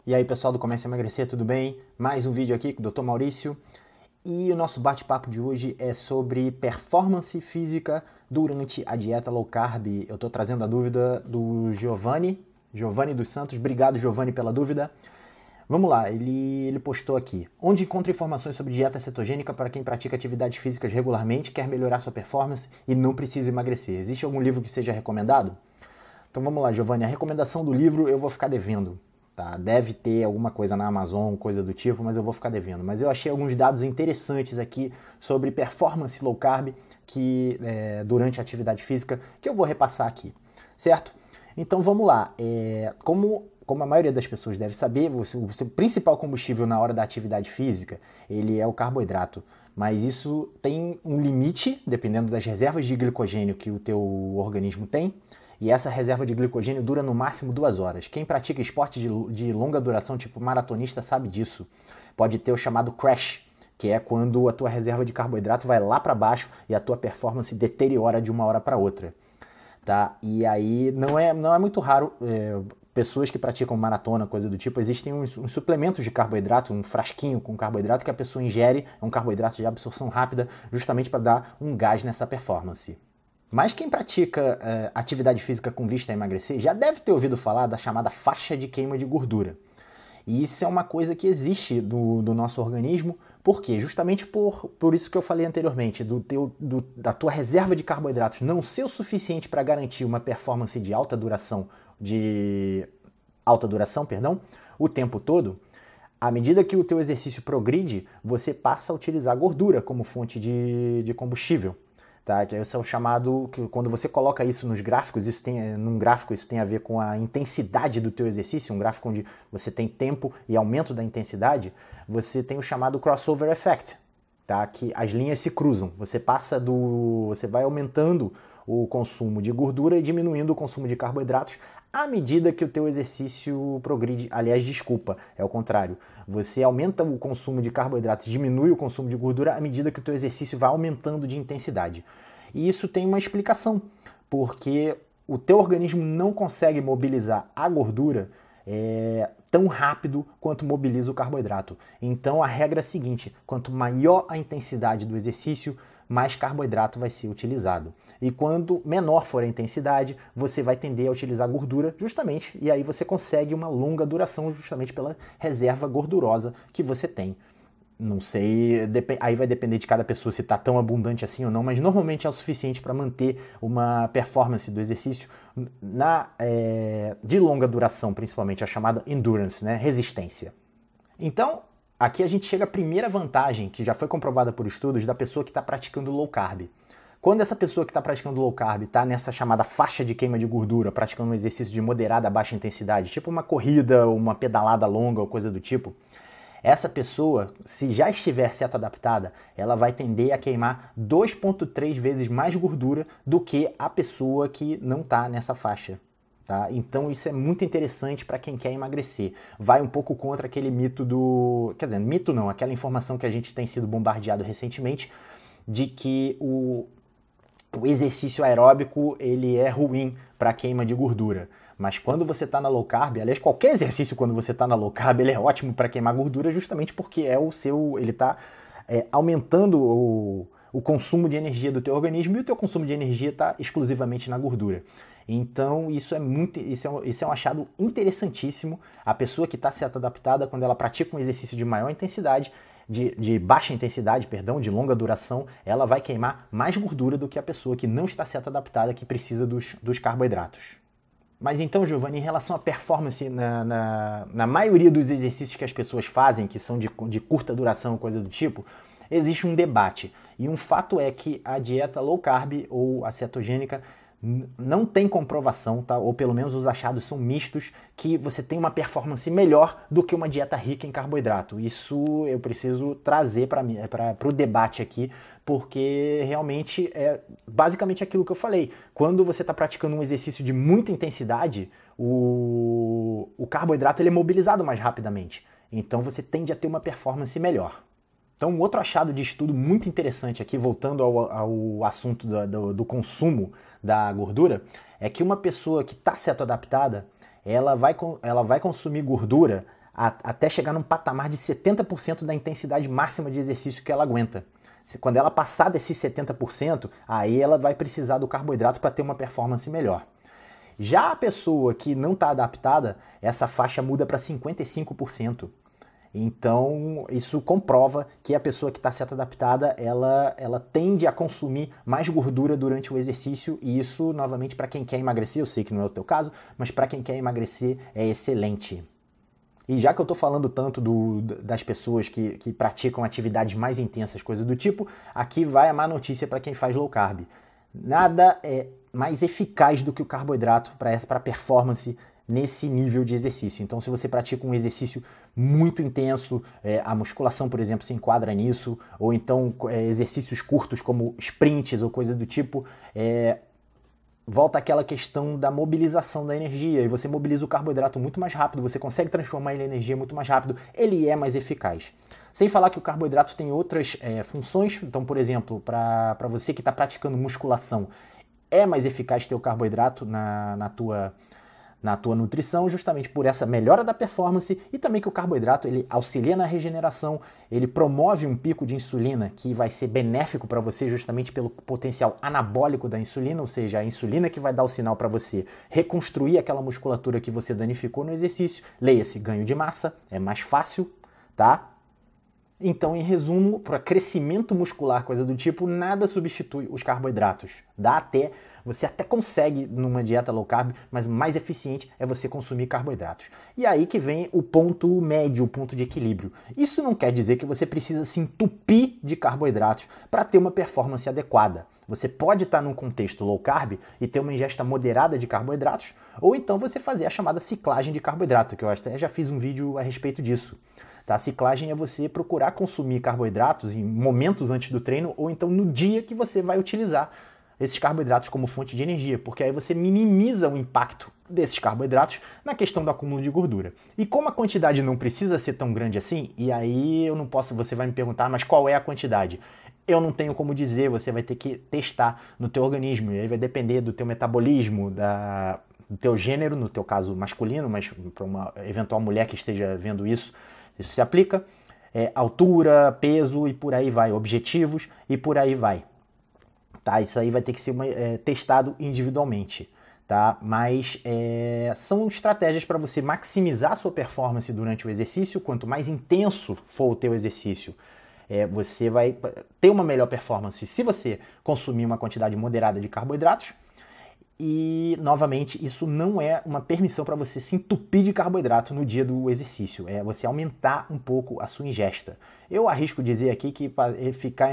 E aí, pessoal do Comece a Emagrecer, tudo bem? Mais um vídeo aqui com o Dr. Maurício. E o nosso bate-papo de hoje é sobre performance física durante a dieta low carb. Eu estou trazendo a dúvida do Giovanni dos Santos. Obrigado, Giovanni, pela dúvida. Vamos lá, ele postou aqui. Onde encontra informações sobre dieta cetogênica para quem pratica atividades físicas regularmente, quer melhorar sua performance e não precisa emagrecer? Existe algum livro que seja recomendado? Então vamos lá, Giovanni. A recomendação do livro eu vou ficar devendo. Tá? Deve ter alguma coisa na Amazon, coisa do tipo, mas eu vou ficar devendo. Mas eu achei alguns dados interessantes aqui sobre performance low carb durante a atividade física que eu vou repassar aqui, certo? Então vamos lá. Como a maioria das pessoas deve saber, o seu principal combustível na hora da atividade física, ele é o carboidrato. Mas isso tem um limite, dependendo das reservas de glicogênio que o teu organismo tem. E essa reserva de glicogênio dura no máximo 2 horas. Quem pratica esporte de longa duração, tipo maratonista, sabe disso. Pode ter o chamado crash, que é quando a tua reserva de carboidrato vai lá para baixo e a tua performance deteriora de uma hora para outra. Tá? E aí não é muito raro, pessoas que praticam maratona, coisa do tipo, existem uns suplementos de carboidrato, um frasquinho com carboidrato que a pessoa ingere, é um carboidrato de absorção rápida, justamente para dar um gás nessa performance. Mas quem pratica atividade física com vista a emagrecer já deve ter ouvido falar da chamada faixa de queima de gordura. E isso é uma coisa que existe do nosso organismo, por quê? Justamente por isso que eu falei anteriormente, da tua reserva de carboidratos não ser o suficiente para garantir uma performance de alta duração, o tempo todo. À medida que o teu exercício progride, você passa a utilizar gordura como fonte de combustível. Tá? Que esse é o chamado, que quando você coloca isso nos gráficos, num gráfico isso tem a ver com a intensidade do teu exercício, um gráfico onde você tem tempo e aumento da intensidade, você tem o chamado crossover effect, tá? Que as linhas se cruzam, você vai aumentando o consumo de gordura e diminuindo o consumo de carboidratos à medida que o teu exercício progride. Aliás, desculpa, é o contrário. Você aumenta o consumo de carboidratos, diminui o consumo de gordura à medida que o teu exercício vai aumentando de intensidade. E isso tem uma explicação, porque o teu organismo não consegue mobilizar a gordura tão rápido quanto mobiliza o carboidrato. Então a regra é a seguinte: quanto maior a intensidade do exercício, mais carboidrato vai ser utilizado. E quando menor for a intensidade, você vai tender a utilizar gordura justamente, e aí você consegue uma longa duração justamente pela reserva gordurosa que você tem. Não sei, aí vai depender de cada pessoa se está tão abundante assim ou não, mas normalmente é o suficiente para manter uma performance do exercício de longa duração, principalmente a chamada endurance, né? Resistência. Então, aqui a gente chega à primeira vantagem, que já foi comprovada por estudos, da pessoa que está praticando low carb. Quando essa pessoa que está praticando low carb está nessa chamada faixa de queima de gordura, praticando um exercício de moderada a baixa intensidade, tipo uma corrida, uma pedalada longa ou coisa do tipo, essa pessoa, se já estiver ceto-adaptada, ela vai tender a queimar 2,3 vezes mais gordura do que a pessoa que não está nessa faixa. Tá? Então isso é muito interessante para quem quer emagrecer. Vai um pouco contra aquele mito Quer dizer, mito não, aquela informação que a gente tem sido bombardeado recentemente de que o exercício aeróbico ele é ruim para queima de gordura. Mas quando você está na low carb, aliás, qualquer exercício quando você está na low carb, ele é ótimo para queimar gordura justamente porque ele está aumentando o consumo de energia do teu organismo e o teu consumo de energia está exclusivamente na gordura. Então isso é um achado interessantíssimo. A pessoa que está ceto-adaptada, quando ela pratica um exercício de maior intensidade, de baixa intensidade, perdão, de longa duração, ela vai queimar mais gordura do que a pessoa que não está ceto-adaptada, que precisa dos carboidratos. Mas então, Giovanni, em relação à performance na maioria dos exercícios que as pessoas fazem, que são de curta duração, coisa do tipo, existe um debate. E um fato é que a dieta low carb ou a cetogênica não tem comprovação, tá? Ou pelo menos os achados são mistos, que você tem uma performance melhor do que uma dieta rica em carboidrato. Isso eu preciso trazer para o debate aqui, porque realmente é basicamente aquilo que eu falei. Quando você está praticando um exercício de muita intensidade, o carboidrato ele é mobilizado mais rapidamente. Então você tende a ter uma performance melhor. Então, um outro achado de estudo muito interessante aqui, voltando ao assunto do consumo da gordura, é que uma pessoa que está ceto-adaptada, ela vai consumir gordura até chegar num patamar de 70% da intensidade máxima de exercício que ela aguenta. Quando ela passar desses 70%, aí ela vai precisar do carboidrato para ter uma performance melhor. Já a pessoa que não está adaptada, essa faixa muda para 55%. Então, isso comprova que a pessoa que está certa adaptada, ela tende a consumir mais gordura durante o exercício, e isso, novamente, para quem quer emagrecer, eu sei que não é o teu caso, mas para quem quer emagrecer é excelente. E já que eu estou falando tanto das pessoas que praticam atividades mais intensas, coisas do tipo, aqui vai a má notícia para quem faz low carb. Nada é mais eficaz do que o carboidrato para performance nesse nível de exercício. Então, se você pratica um exercício muito intenso, a musculação, por exemplo, se enquadra nisso, ou então exercícios curtos como sprints ou coisa do tipo, volta àquela questão da mobilização da energia, e você mobiliza o carboidrato muito mais rápido, você consegue transformar ele em energia muito mais rápido, ele é mais eficaz. Sem falar que o carboidrato tem outras funções, então, por exemplo, para você que está praticando musculação, é mais eficaz ter o carboidrato na tua nutrição, justamente por essa melhora da performance, e também que o carboidrato ele auxilia na regeneração, ele promove um pico de insulina que vai ser benéfico para você justamente pelo potencial anabólico da insulina, ou seja, a insulina que vai dar o sinal para você reconstruir aquela musculatura que você danificou no exercício, leia-se ganho de massa, é mais fácil, tá? Então, em resumo, para crescimento muscular, coisa do tipo, nada substitui os carboidratos. Você até consegue numa dieta low carb, mas mais eficiente é você consumir carboidratos. E aí que vem o ponto médio, o ponto de equilíbrio. Isso não quer dizer que você precisa se entupir de carboidratos para ter uma performance adequada. Você pode estar num contexto low carb e ter uma ingesta moderada de carboidratos, ou então você fazer a chamada ciclagem de carboidrato, que eu até já fiz um vídeo a respeito disso. Tá? A ciclagem é você procurar consumir carboidratos em momentos antes do treino ou então no dia que você vai utilizar esses carboidratos como fonte de energia, porque aí você minimiza o impacto desses carboidratos na questão do acúmulo de gordura. E como a quantidade não precisa ser tão grande assim, e aí eu não posso, você vai me perguntar, mas qual é a quantidade? Eu não tenho como dizer, você vai ter que testar no teu organismo, e aí vai depender do teu metabolismo, do teu gênero, no teu caso masculino, mas para uma eventual mulher que esteja vendo isso se aplica, altura, peso e por aí vai, objetivos e por aí vai. Tá? Isso aí vai ter que ser testado individualmente, tá? Mas são estratégias para você maximizar a sua performance durante o exercício. Quanto mais intenso for o teu exercício, você vai ter uma melhor performance se você consumir uma quantidade moderada de carboidratos. E, novamente, isso não é uma permissão para você se entupir de carboidrato no dia do exercício, é você aumentar um pouco a sua ingesta. Eu arrisco dizer aqui que ficar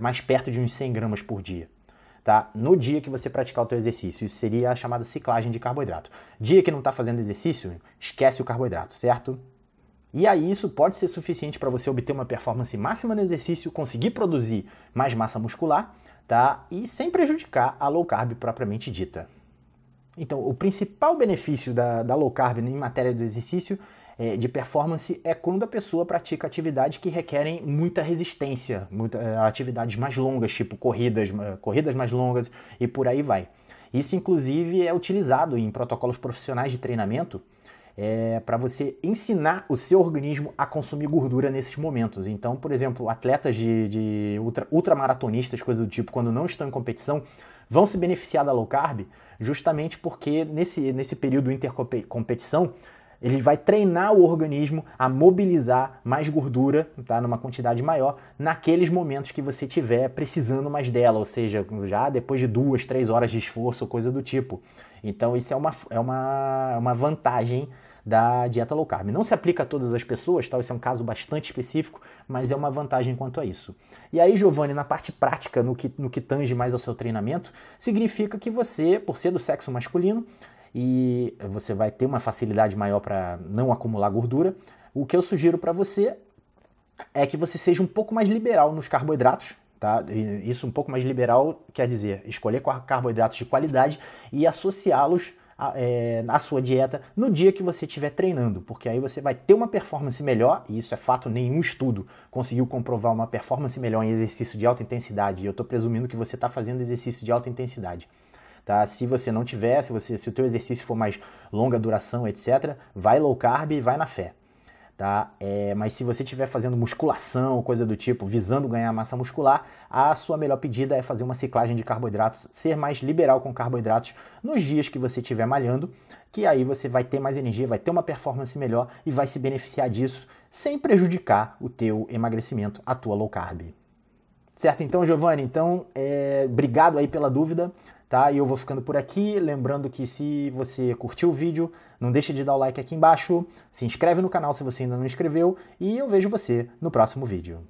mais perto de uns 100 gramas por dia, tá? No dia que você praticar o teu exercício, isso seria a chamada ciclagem de carboidrato. Dia que não está fazendo exercício, esquece o carboidrato, certo? E aí isso pode ser suficiente para você obter uma performance máxima no exercício, conseguir produzir mais massa muscular, tá? E sem prejudicar a low carb propriamente dita. Então, o principal benefício da low carb em matéria do exercício de performance é quando a pessoa pratica atividades que requerem muita resistência, atividades mais longas, tipo corridas mais longas e por aí vai. Isso, inclusive, é utilizado em protocolos profissionais de treinamento para você ensinar o seu organismo a consumir gordura nesses momentos. Então, por exemplo, atletas de ultramaratonistas, coisas do tipo, quando não estão em competição, vão se beneficiar da low carb justamente porque nesse período intercompetição, ele vai treinar o organismo a mobilizar mais gordura, tá, numa quantidade maior, naqueles momentos que você estiver precisando mais dela, ou seja, já depois de 2, 3 horas de esforço, coisa do tipo. Então isso é uma vantagem da dieta low carb. Não se aplica a todas as pessoas, tá? Esse é um caso bastante específico, mas é uma vantagem quanto a isso. E aí, Giovanni, na parte prática, no que tange mais ao seu treinamento, significa que você, por ser do sexo masculino, e você vai ter uma facilidade maior para não acumular gordura, o que eu sugiro para você é que você seja um pouco mais liberal nos carboidratos, tá? Isso, um pouco mais liberal, quer dizer, escolher carboidratos de qualidade e associá-los à sua dieta no dia que você estiver treinando, porque aí você vai ter uma performance melhor, e isso é fato, nenhum estudo conseguiu comprovar uma performance melhor em exercício de alta intensidade, e eu estou presumindo que você está fazendo exercício de alta intensidade. Tá? Se você não tiver, se o teu exercício for mais longa duração, etc., vai low carb e vai na fé. tá? Mas se você estiver fazendo musculação, coisa do tipo, visando ganhar massa muscular, a sua melhor pedida é fazer uma ciclagem de carboidratos, ser mais liberal com carboidratos nos dias que você estiver malhando, que aí você vai ter mais energia, vai ter uma performance melhor e vai se beneficiar disso sem prejudicar o teu emagrecimento, a tua low carb. Certo? Então, Giovanni, obrigado aí pela dúvida, tá? E eu vou ficando por aqui, lembrando que se você curtiu o vídeo, não deixe de dar o like aqui embaixo, se inscreve no canal se você ainda não inscreveu e eu vejo você no próximo vídeo.